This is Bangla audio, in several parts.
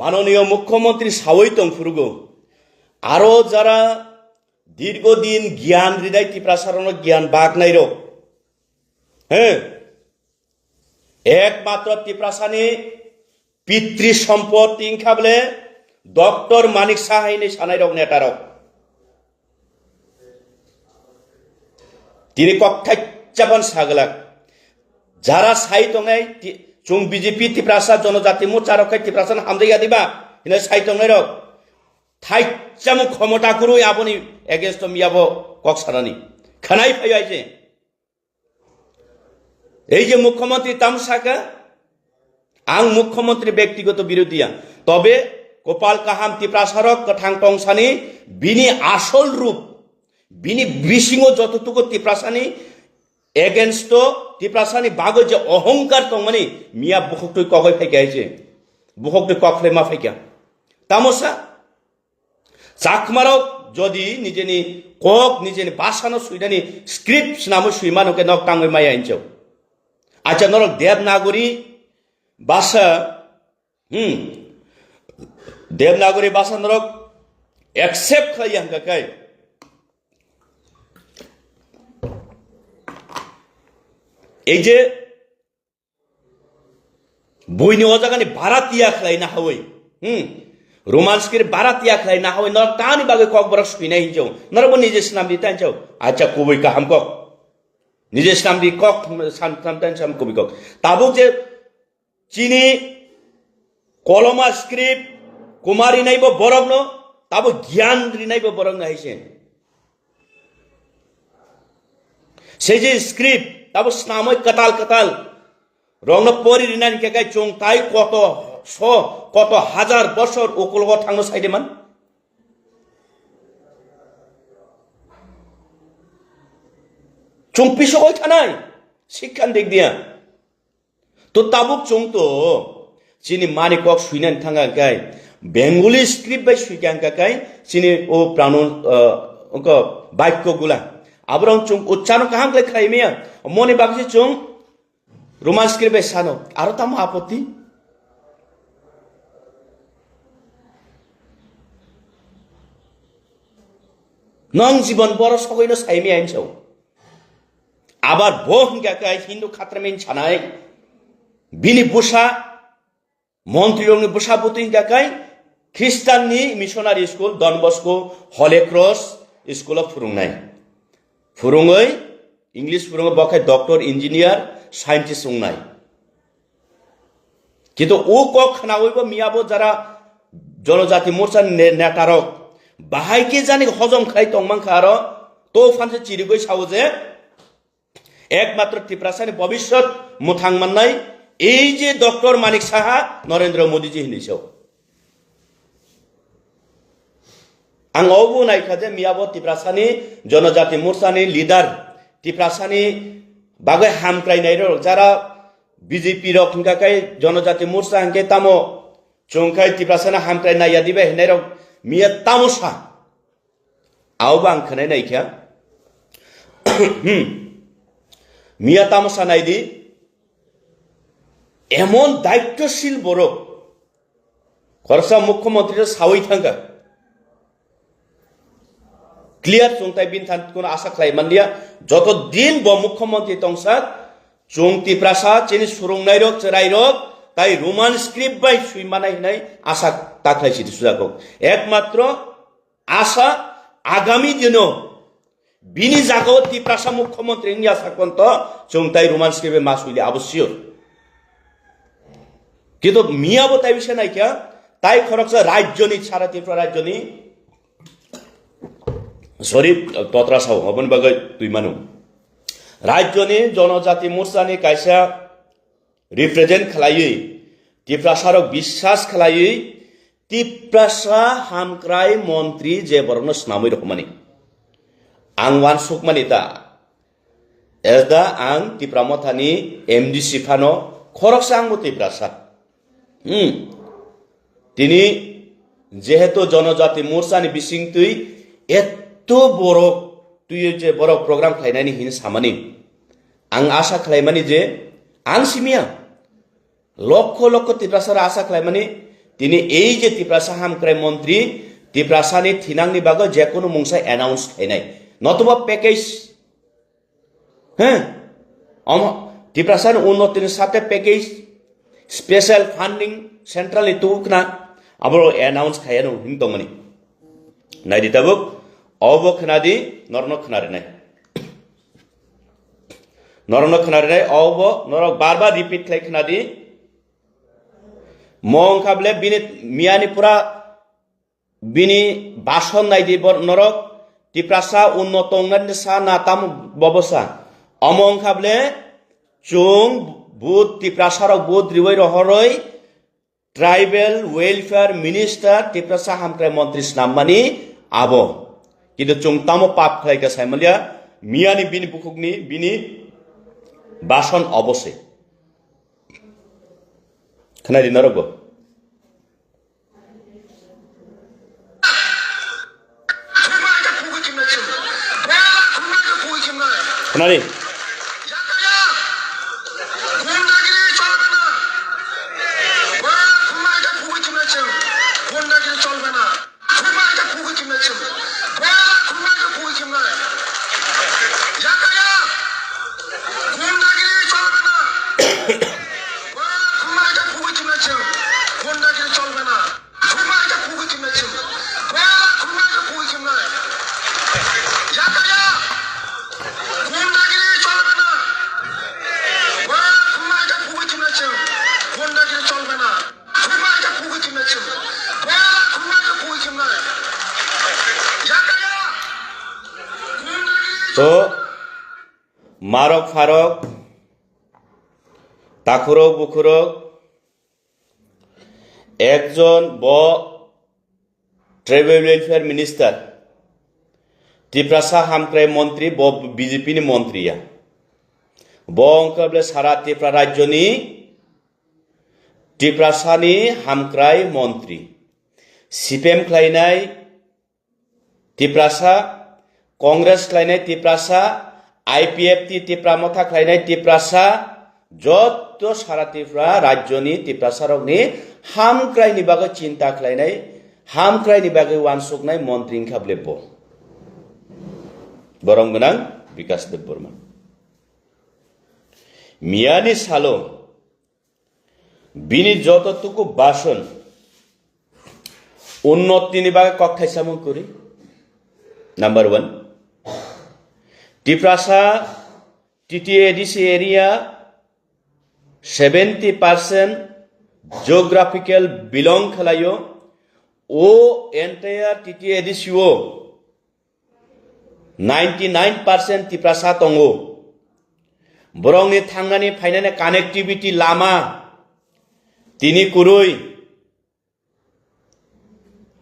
মাননীয় মুখ্যমন্ত্রী সাওইতং ফুরুগো আরো যারা দীর্ঘদিন জ্ঞান হৃদয় প্রসারণ জ্ঞান বাঘ নাই রোগ হ্যাঁ একমাত্র ত্রিপ্রাসানি পিতৃ সম্পদ তিনখা বলে ডক্টর মানিক সাহাইনি সানাই রোগ নেটারক তিনি কক্ষাচ্চাবন সাগলাক যারা সাইতংনাই চুং বিজেপি ত্রিপ্রাসা জনজাতি মোর্চা রক্ষায় ত্রিপ্রাসান হামদাইয়া দিবা হিনে সাইতংনাই রক থাইচ্চামু ক্ষমতা গুরু আবনি এগেন্স্ট মিয়াবো কক্সারানি খানাই ফাইছে এই যে মুখ্যমন্ত্রী তামসাকা আং মুখ্যমন্ত্রী ব্যক্তিগত বিরোধিয়া তবে গোপাল কাহাম ত্রিপ্রাসারক কথাং টংসানি বিনি আসল রূপ বিনি বিসিংহ যতটুকু ত্রিপ্রাসানি এগেন্স্ট ত্রিপ্রাসানি বাগো যে অহংকার তো মানে মিয়া বুকটুই কগই ফাইকাইছে বুকটুই কখলে মা ফাইকা তামসা চাকমারক যদি নিজেনি কক নিজেনি বাসানো সুইদানি স্ক্রিপ্ট নামো সুইমানকে নক টাঙ্গই মাই আইনছো আচ্ছা নরক দেবনাগরী ভাষা দেবনাগরী ভাষা নরক একসেপ্ট খাই হাঙ্কাকাই এই যে বইনি অজাগানি ভাড়াতিয়া খাই না হই রোমান্সকের ভাড়াতিয়া খাই না হই নর টানি বাগে কক বড় সুইনাই হিনচাও নরব নিজে নাম দি তাইচাও আচ্ছা কবই কাহাম কক নিজে নাম দি কক সাম কবি কক তাবো যে চিনি কলমা স্ক্রিপ্ট কুমারী নাইব বরগ্ন তাবো জ্ঞান নাইব বরগ্ন হাইছে সেই যে স্ক্রিপ্ট তাবো স্নাময় কাতাল কাতাল রং পরি রিনানি কেকাই চং তাই কত হাজার বছর ওকল থাঙ্গ সাইডে মান চং পিছকই থানাই শিক্ষান দিক দিয়া তো তাবুক চং তো চিনি মানিকক সুইনান থাঙ্গা গাই বেঙ্গলি স্ক্রিপ্ট বাই সুইকান কাকাই চিনি ও প্রাণ বাক্য গুলা আবরং চং উচ্চারণ কাহাম খাই মেয়া মনে বাকি চং রোমান্স স্ক্রিপ্ট সানো আরো তাম আপত্তি নং জীবন বড় সকইনো সাইমি আইনছাও আবার বহন গাকাই হিন্দু খাত্রামিন ছানাই বিনি বুসা মন্ত্রী রংনি বুসা বুতুই গাকাই খ্রিস্টাননি মিশনারি স্কুল ডন বস্কো হলে ক্রস স্কুল অফ ফুরুংনাই ফুরুংই ইংলিশ ফুরুং বখাই ডক্টর ইঞ্জিনিয়ার সাইন্টিস্ট উংনাই কিন্তু ও কক খানাওইব মিয়াবো যারা জনজাতি মোর্চা নেতারক বাহাইকে জানি হজম খাই তংমাংখা আর তো ফানসে চিরিগই সাও যে একমাত্র ত্রিপ্রাসানি ভবিষ্যৎ মুথাং মাননাই এই যে ডক্টর মানিক সাহা নরেন্দ্র মোদীজি হিনিসাও আং অবু নাইখা যে মিয়াবো ত্রিপ্রাসানি জনজাতি মোর্চানি লিডার ত্রিপ্রাসানি বাগে হামক্রাইনাই যারা বিজেপি রক হিংকাকাই জনজাতি মোর্চা হাঙ্কে তামো চংখাই ত্রিপ্রাসানি হামক্রাইনাইয়া দিবে হিনাই রক মিয়া তামসা আওবা আং খানাই নাইখা মিয়া তামসা নাইদি এমন দায়িত্বশীল বড় খরসা মুখ্যমন্ত্রী সাওই থাঙ্গা ক্লিয়ার চংতাই বিন থান কোন আশা খাই মানলিয়া যতদিন ব মুখ্যমন্ত্রী তংসা চং ত্রিপ্রাসা চিনি সুরংনাই রক চেরাই রক তাই রোমান স্ক্রিপ্ট বাই সুইমানাই হিনাই আশা তাকলাইছি সুজাক একমাত্র আশা আগামী দিন বিনি জাগাও ত্রিপ্রাসা মুখ্যমন্ত্রী আশা কন্ত চংতাই রোমান স্ক্রিপ্টে মাস হইলে আবশ্যক কিন্তু মিয়াবো তাই বিষয় নাইকা তাই খরচ রাজ্যনি সারা ত্রিপুরা রাজ্যনি সরি তত্রাসাও হবন বাগৈ তুই মানু রাজ্যনি জনজাতি মোর্চানি কাইসা রিপ্রেজেন্ট খালাই ত্রিপ্রাসারক বিশ্বাস খালাই ত্রিপ্রাসা হামক্রাই মন্ত্রী যে বরণ স্নামই রকমানি আং ওয়ান সুকমানি তা এজদা আং ত্রিপ্রামথানি এমডি সিফানো খরকসা আংবো ত্রিপ্রাসা তিনি যেহেতু জনজাতি মোর্চানি বিসিং তুই এত বড় তুই যে বড় প্রোগ্রাম খাইনানি হিন সামানি আং আশা খাইমানি যে আং সিমিয়া লক্ষ লক্ষ ত্রিপ্রাসার আশা খাইমানি তিনি এই যে ত্রিপ্রাসা হামক্রাই মন্ত্রী ত্রিপ্রাসানি থিনাংনি বাগো যে কোনো মুংসা অ্যানাউন্স খাইনাই নতুবা প্যাকেজ হ্যাঁ ত্রিপ্রাসানি উন্নতির সাথে প্যাকেজ স্পেশাল ফান্ডিং সেন্ট্রালি তুকনা আবার অ্যানাউন্স খাইয়ানো হিংতমনি নাই দিতাবুক অব খনাদি নরন খনারে নাই নরন খনারে নাই অব নরক বারবার রিপিট খাই খনাদি মং খাবলে বিনি মিয়ানি পুরা বিনি বাসন নাই দি নরক ত্রিপ্রাসা উন্নত সা নাতাম ব্যবসা অমং খাবলে চুং বুধ ত্রিপ্রাসার বুধ রিবই রহরই ট্রাইবেল ওয়েলফেয়ার মিনিস্টার ত্রিপ্রাসা হামক্রাই মন্ত্রী নাম্মানি আবো কিন্তু চুং তামো পাপ খাইকা সাইমালিয়া মিয়ানি বিনি বুকুকনি বিনি বাসন অবশ্যই খানাদি নরক খানাদি তো মারক ফারক তাকুরক বুকুরক একজন ট্রাইবেল ওয়েলফেয়ার মিনিস্টার ত্রিপ্রাসা হামক্রাই মন্ত্রী বিজেপি नि মন্ত্রীয়া বংকবলে সারা ত্রিপুরা রাজ্যনি ত্রিপ্রাসানি হামক্রাই মন্ত্রী সিপিএম খাইনাই ত্রিপ্রাসা কংগ্রেস খাইনাই ত্রিপ্রাসা আইপিএফ ত্রিপ্রামথা খাইনাই ত্রিপ্রাসা যত সারা ত্রিপুরা রাজ্যনি ত্রিপ্রাসারকনি হামক্রাইনি বাগে চিন্তা খাইনাই হামক্রাইনি বাগে ওয়ানসুকনাই মন্ত্রী খাবলেব বরং গোনাং বিকাশ দেব বর্মা মিয়ানি সালো বিনি যতটুকু বাসন উন্নতিনি বাগে কক্ষাই সামন করি নাম্বার 1 ত্রিপ্রাসা TTADC area 70% geographical belong khalayo o entire ttadco 99% ত্রিপ্রাসা tongo borongni thangnani phainani connectivity lama tini kurui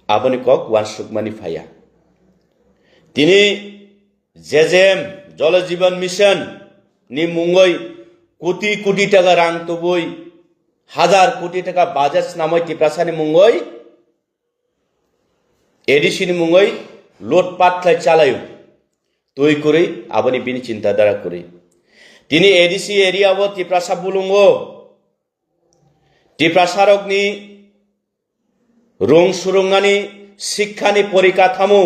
aboni kok wansukmani phaya tini jejem jala jiban mission ni mungoi crore crore টাকা রাং তবই হাজার কোটি টাকা বাজেট নামই ত্রিপ্রাসানি মুঙ্গই এডিসিনি মুঙ্গই লোটপাট খাই চালায়ু তৈ করে আবনি বিনি চিন্তাধারা করে তিনি এডিসি এরিয়াবো ত্রিপ্রাসা বুলুঙ্গো ত্রিপ্রাসারকনি রং সুরঙ্গানি শিক্ষানি পরিকাঠামো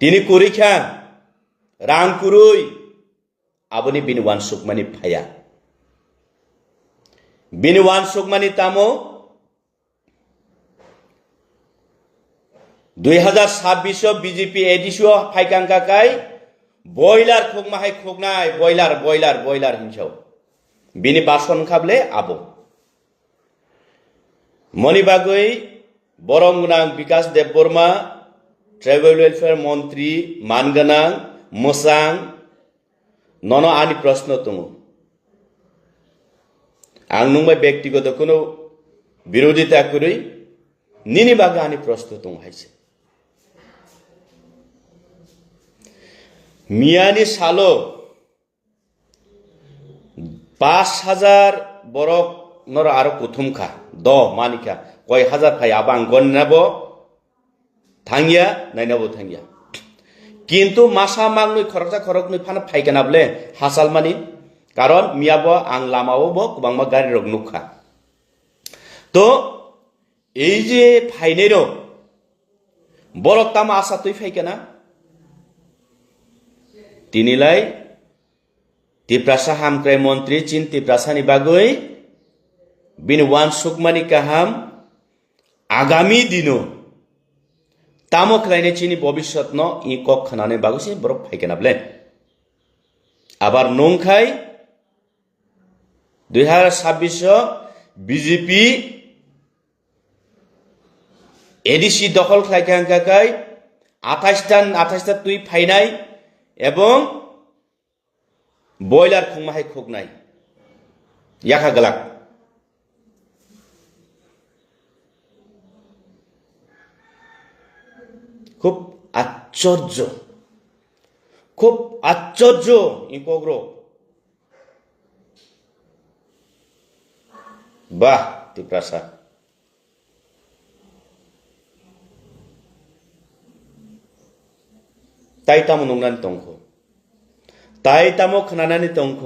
তিনি করিখা রাং কুরুই aboni binwan sukmani phaya binwan sukmani tamo 2026 BJP এডিসিও ফাইকাঙ্কা কাই বয়লার খোকমাহাই খোকনাই বয়লার হিংসাও বিনি বাসন খাবলে আবো মনিবাগৈ বরংগুনাং বিকাশ দেববর্মা ট্রাইবেল ওয়েলফেয়ার মন্ত্রী মানগানাং মোসাং নন আনি প্রশ্ন তুমু আং নুংবাই ব্যক্তিগত কোনো বিরোধিতা করি নিনি বাগে আনি প্রশ্ন তুম হাইছে মিয়ানি সালো 5000 বরক নর আরো প্রথম খা দ মানিকা কয় হাজার খাই আবাং গন নাবো থাঙ্গিয়া নাইনাবো থাঙ্গিয়া কিন্তু মাসা মাংনই খরকটা খরকনই ফানা ফাইকানাবলে হাসাল মানি কারণ মিয়াবো আং লামাও বো কুবাংবা গাড়ি রগ নুখা তো এই যে ফাইনের বরক তাম আশা তুই ফাইকেনা তিনিলাই तिप्रासा हामक्राय मन्त्री चीन तिप्रासानि बागै बिनि वान सुकमानि काहाम आगामी दिनो तामो खलायने चीनी भविष्यत न इ कक खनाने बागैसे बरक फाइकेनाब्ले आबार नंखाय 2026 बीजेपी एडिसी दखल खालायखांखाय 28 टा तुई फाइनाय एवं बॉयलार खुंमाहाय खुगनाय याखा गलाक খুব আশ্চর্য ইকগ্র বাহ তিপ্রাসা তাই তামো নংনানি তংখ তাই তামো খনানানি তংখ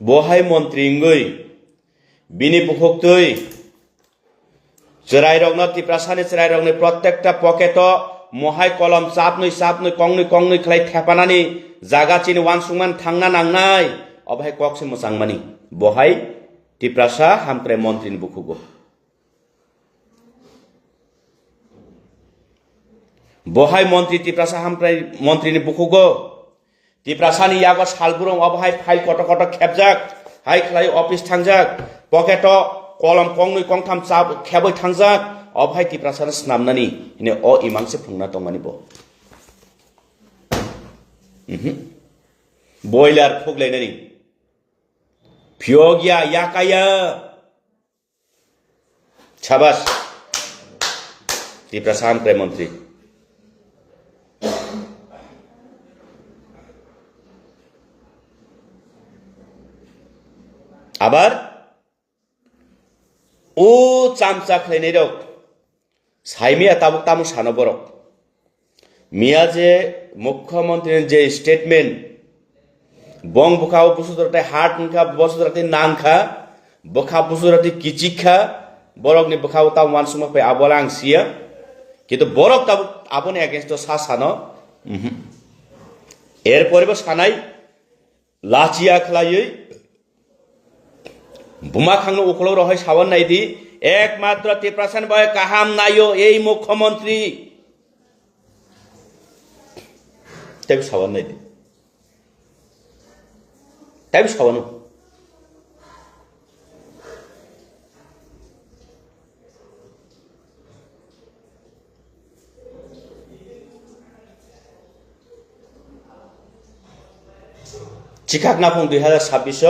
बहाय मंत्री इंगै बिनि बुखक्तै चेराय रगना तिप्रासानि चेराय रगनि प्रत्येकटा पकेट महाय कलम चापनै कंनै खलाय थेपानानि जागाचिनि वानसुंमान थांना नांनाय अबहाय कक्से मोजांमानि बहाय तिप्रासा हामक्राय मंत्रिनि बुखुगो बहाय मंत्री तिप्रासा हामक्राय मंत्रिनि बुखुगो तिप्रासानि यागो सालबुरं अबहाय फाइल कट खेबजाक हाय खलाय ऑफिस थांजाक पकेट कलम कंनै कंथाम चाप खेबै थांजाक अबहाय तिप्रासानि स्नामनानि इने अ इमांसे फुंना दंमानि बो बॉयलार फुगलायनानि फियोगिया याकाया शाबाश तिप्रासा हामक्राय मंत्री आबार ओ चामचा खलायनाय रक साइमिया ताबुक तामु सानो बरक मिया जे मुख्यमंत्री जे स्टेटमेंट बंग बुखाव बुसुदरते हाट नखा बुसुदरते नांखा बुखा बुसुदरते किचिखा बरकनि बुखाव ताम वानसुमा पे आबला आंसिया किन्तु बरक ताबुक आबने अगेंस्ट सा सानो एरपरबो सानाय लाचिया खलायै बुमा खांनो उखलो रहाय सावन नायदि एकमात्र तिप्रासान बय काहाम नायो এই मुख्यमंत्री तब सावन नायदि तब सावनो चिकाक नाफुं 2026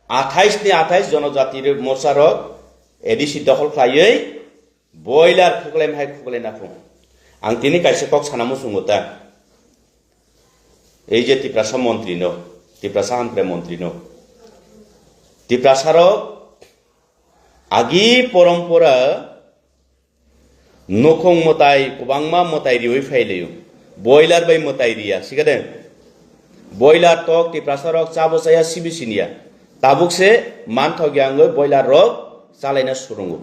28 नि 28 जनजाति मोर्चार एडिसी दखल खायै बॉयलार खुगलाय माहाय खुगलाय नाफुं आं तिनि कायसे कक सानामु सुंगोता এই যে तिप्रासा मंत्री नो तिप्रासा हामक्राय मंत्री नो तिप्रासार आगि परम्परा नखं मताय गोबांमा मताय रिवै फायलायो बॉयलार बाय मताय रिया सिगादे बॉयलार तक तिप्रासार चाबोसाया सिबिसिनिया ताबुक से मानथग्यांगै बॉयलार रक चालायना सुरुंगो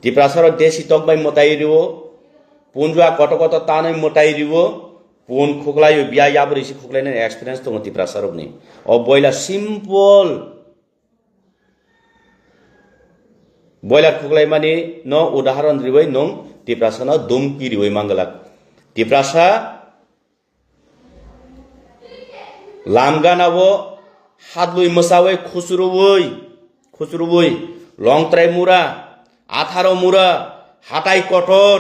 तिप्रासार देशी तक बाय मताय रिवो पुनजुआ कत तानै मताय रिवो पुन खुगलायो बिया याबरिसि खुगलायनाय एक्सपीरियंस दङ तिप्रासारनि अ बॉयलार सिम्पल बॉयलार खुगलाय माने न उदाहरण रिवै नं तिप्रासाना दुमकी रिवै मांगलाक तिप्रासा लामगानावो हादलुय मसावै खुसरुवै लंत्राय मुरा 18 मुरा हाथाय कटर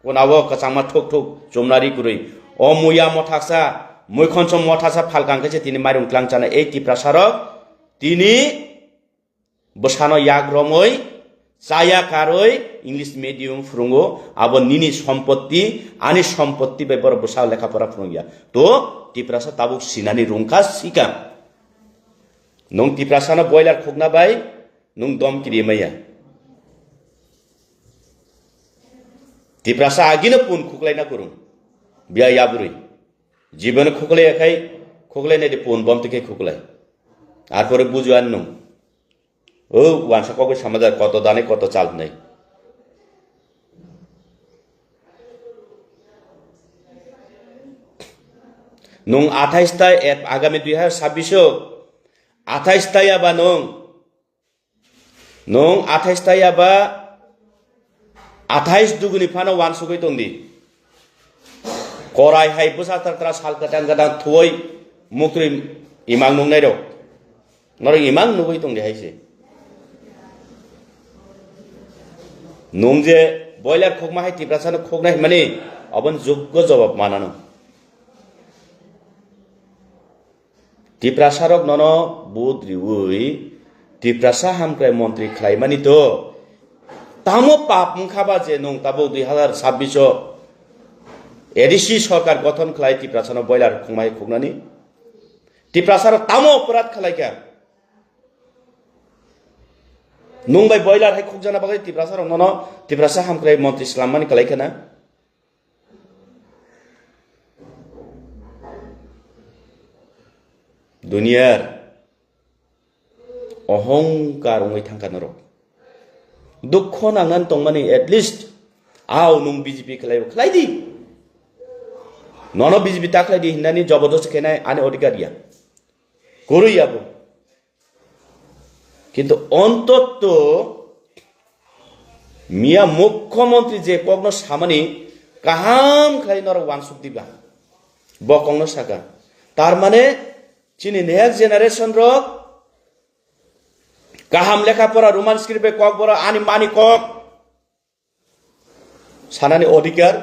कोनावो कचामा ठोक जमनारि गुरै अ मुया मथासा मैखनस मथासा फालकांखैसे तिनि माइरं क्लांचाना ए तिप्रासारक तिनि बसानो याग्रमै चाया कारoi इंग्लिश मीडियम फुरुंगो आबो निनि सम्पत्ति आनि सम्पत्ति बेबर बसा लेखापरा फुरुंगिया तो तिप्रासा ताबुक सिनानि रुंखा सिका नं तिप्रासाना बॉयलार खुगना बाय नं दम किरिमैया तिप्रासा आगिनो पुन खुगलायना गुरुं বিয়া ইয়াবুরি জীবনে খুকলে একাই খুকলে নেই পুন বম থেকে খুকলাই আর পরে বুঝু আর নং ও ওয়ানসা কবে সমাজের কত দানে কত চাল নেই নং 28 আগামী 2026 28 আবা নং 28 আবা 28 দুগুনি ফানো ওয়ানসুকই দंदि করাই হাই বসাতার তারা সাল কাটাং গাদাং থই মুক্রি ইমাং নংনাই র নর ইমাং নুগই দंदि হাইছে নং যে বয়লার খোকমা হাই টিপ্রাসানো খোকনাই মানে অবন যোগ্য জবাব মানানো টিপ্রাসারক নন বুদ্রিউই টিপ্রাসা হামক্রাই মন্ত্রী খাইমানি তো তামো পাপ মুখাবা যে নং তাবো 2026 এডিসি সরকার গঠন খাই টিপ্রাসানো বয়লার খোকমাই খোকনানি টিপ্রাসার তামো অপরাধ খালাইকা নুংবাই বয়লার হাই খুব জানা বাকি টিপ্রাসার নন টিপ্রাসা হামক্রাই মন্ত্রী ইসলামানি খালাইখানা দুনিয়ার অহংকার ওই থাকানো রক দুঃখ নাঙ্গান তংমানি এটলিস্ট আও নুং বিজেপি খালাই দি নন বিজেপি তাকলাই দি হিন্দানি জবরদস্ত খেনাই আনে অধিকারিয়া করইয়াবো কিন্তু অন্তত মিয়া মুখ্যমন্ত্রী যে কগ্ন সামানি কাহাম খাই নর ওয়ানসুক দিবা ব কগ্ন সাকা তার মানে চিনি নেক্সট জেনারেশন রক কাহাম লেখাপড়া রোমান স্ক্রিপ্টে কক বড় আনি মানি কক সানানি অধিকার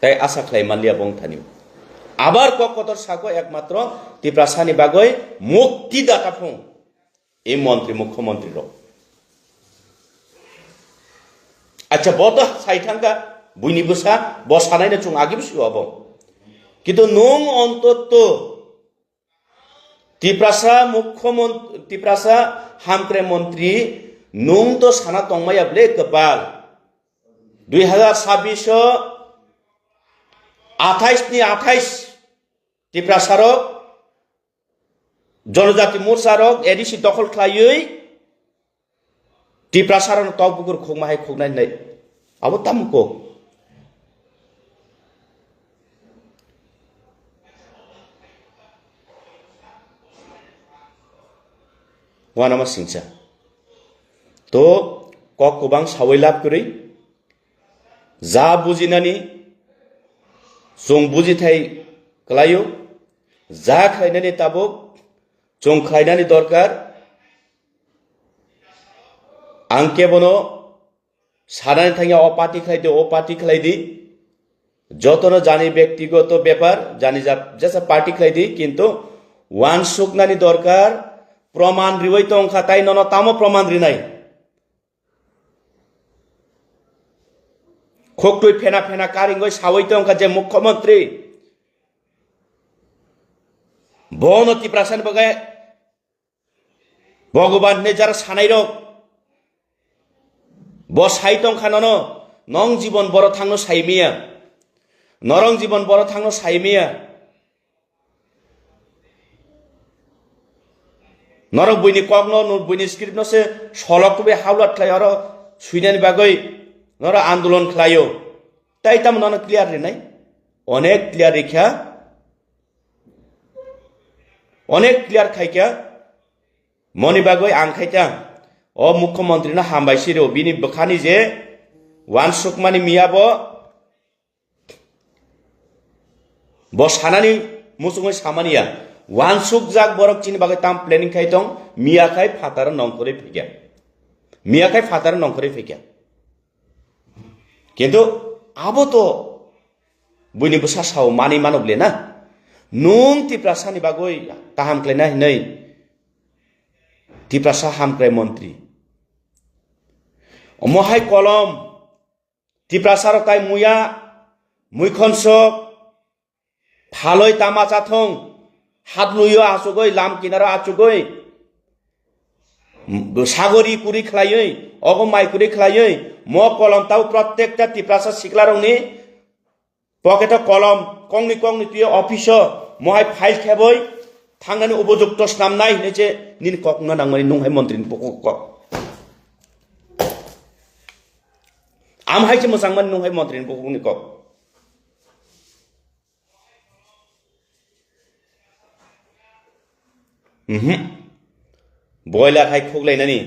তাই আশা খাই মালিয়া বংথানি আবার কক কতর সাগো একমাত্র টিপ্রাসানি বাগৈ মুক্তিদাতা ফং এই মন্ত্রী মুখ্যমন্ত্রী রক আচ্ছা বত সাইথাঙ্গা বুইনি বসা বসানাই না চুং আগিব সুয়াব কিন্তু নং অন্তত টিপ্রাসা মুখ্যমন্ত্রী টিপ্রাসা হামক্রে মন্ত্রী নুং তো সানা তংমায়া ব্লে কপাল 2026 28 ni 28 টিপ্রাসারক জনজাতি মোর্চারক এডিসি দখল খাইयै টিপ্রাসারন তকবুকুর খোকমাহাই খোকনাই নাই আবো তামকো ওয়ানামা সিংসা তো কক গোবাং সাवै লাভ করি যা বুজিনানি जों बुजिथाय खालायो जा खालायनानै ताबुक जों खालायनानै दरकार आं केबनो सानानै थाङा अपार्टी खालायदो अपार्टी खालायदि যতনো জানি ব্যক্তিগত ব্যাপার জানি যেসা পার্টি খালাইদি কিন্তু ওয়ান সুকনানি দরকার প্রমাণ রিওই তো অংখা তাই নন তামো প্রমাণ রি নাই খোকটুই ফেনা ফেনা কারিঙ্গই সাওইতে অংখা যে মুখ্যমন্ত্রী বনতি প্রাসান বগায় ভগবান নে যারা সানাই রক বসাইতং খানন নং জীবন বড় থাংনো সাইমিয়া নরং জীবন বড় থাংনো সাইমিয়া নরক বইনি কগ্ন নুর বইনি স্ক্রিপ্ট নসে সলক বে হাওলাত খ্লাই আর সুইনানি বাগৈ নর আন্দোলন খ্লাইও তাই তাম নন ক্লিয়ার রে নাই অনেক ক্লিয়ার রেখা অনেক ক্লিয়ার খাইকা মনি বাগৈ আং খাইতাম ও মুখ্যমন্ত্রী না হামবাইছি রে বিনি বখানি যে ওয়ান সুকমানি মিয়াবো বসানানি মুসুङै सामानिया ওয়ান সুক জাক বরক চিনি বাগৈ তাম প্ল্যানিং খাইতং মিয়া খাই ফাতার নংকরে ফেকিয়া মিয়া খাই ফাতার নংকরে ফেকিয়া কিন্তু আবো তো বুইনি বসা সাও মানি মানবলে না নুং টিপ্রাসানি বাগৈ কাহাম ক্লাইনা হিनै টিপ্রাসা হামক্রাই মন্ত্রী অমহাই কলম টিপ্রাসার তাই মুয়া মুইখনসক ফালই তামা চাথং হাত নুইও আচুগৈ লাম কিনারা আচুগৈ সাগরি কুরি খ্লাইयै অগম মাই কুরি খ্লাইयै ম কলম তাও প্রত্যেকটা টিপ্রাসা শিকলারংনি पकेटाव कलम कंनि तुय अफिसाव महाय फाइल खेबै थांनानै उपयुक्त नामनाय होनैसे निन कक नांमानि नंहाय मन्त्रिनि कक आमहायसो मोजांमोन नंहाय मन्त्रिनि ककनि कक बयलार हाय खोगलायनानै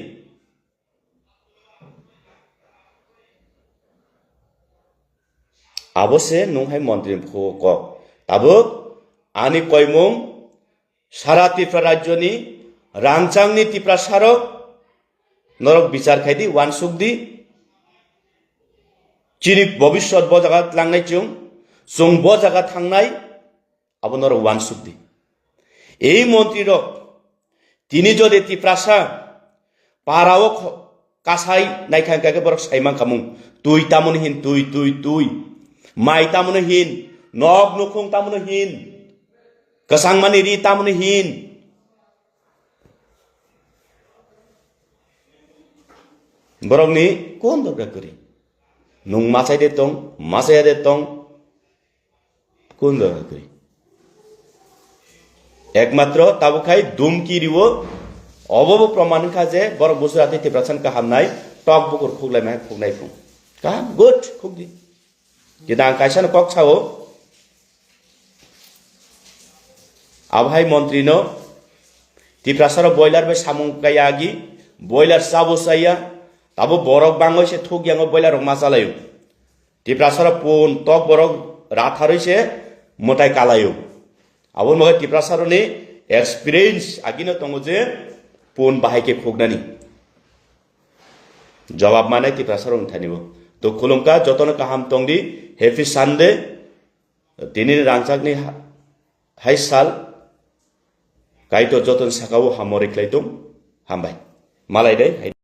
आबसे नंहाय मन्त्रि कक ताबो आनि कयमुं सारा त्रिपुरा राज्यनि रांचांनि त्रिपुरा सारक नरक बिचार खायदि वानसुकदि चिनि भबिष्यत ब जागा लांनाय जों ब जागा थांनाय आबो नरक वानसुकदि এই মন্ত্রী রক তিনি যদি ত্রিপ্রাসা পারাও কাসাই নাইখাंखाके বরক সাইমান কামুং তুই তামুন হিন তুই माइ तामुन हिन नक नुखुं तामुन हिन कसंमानि रि तामुन हिन बरकनि कोन दरकार करी नुं मासाय दे तंग कोन दरकार करी एकमात्र ताबुखाय दुमकी रिवो अबब प्रमाण खा जे बरक गुजराती त्रिप्रासन का हामनाय टक बुकुर खुगलाय मा खुगनाय फुं का गुड खुगदि किदां कायसान कक छाओ आबहाय मंत्री नो त्रिप्रासार बॉयलर बे सामुं गायागी बॉयलर साबो साया ताबो बरक बांगो से थुक यांगो बॉयलर मासालायो त्रिप्रासार पुन तक बरक राथारै से मोटाय कालायो आबो मगे त्रिप्रासारनि एक्सपीरियंस आगिनो तंगो जे पुन बाहायके खुगनानि जवाब माने त्रिप्रासार उनथानिबो तो खुलुमका जतन काहाम तंगदि हैप्पी सानडे दिनै रांचाकनि हाय साल गायतो जतन साकाव हामरिख्लायदों हामबाय मालाय दे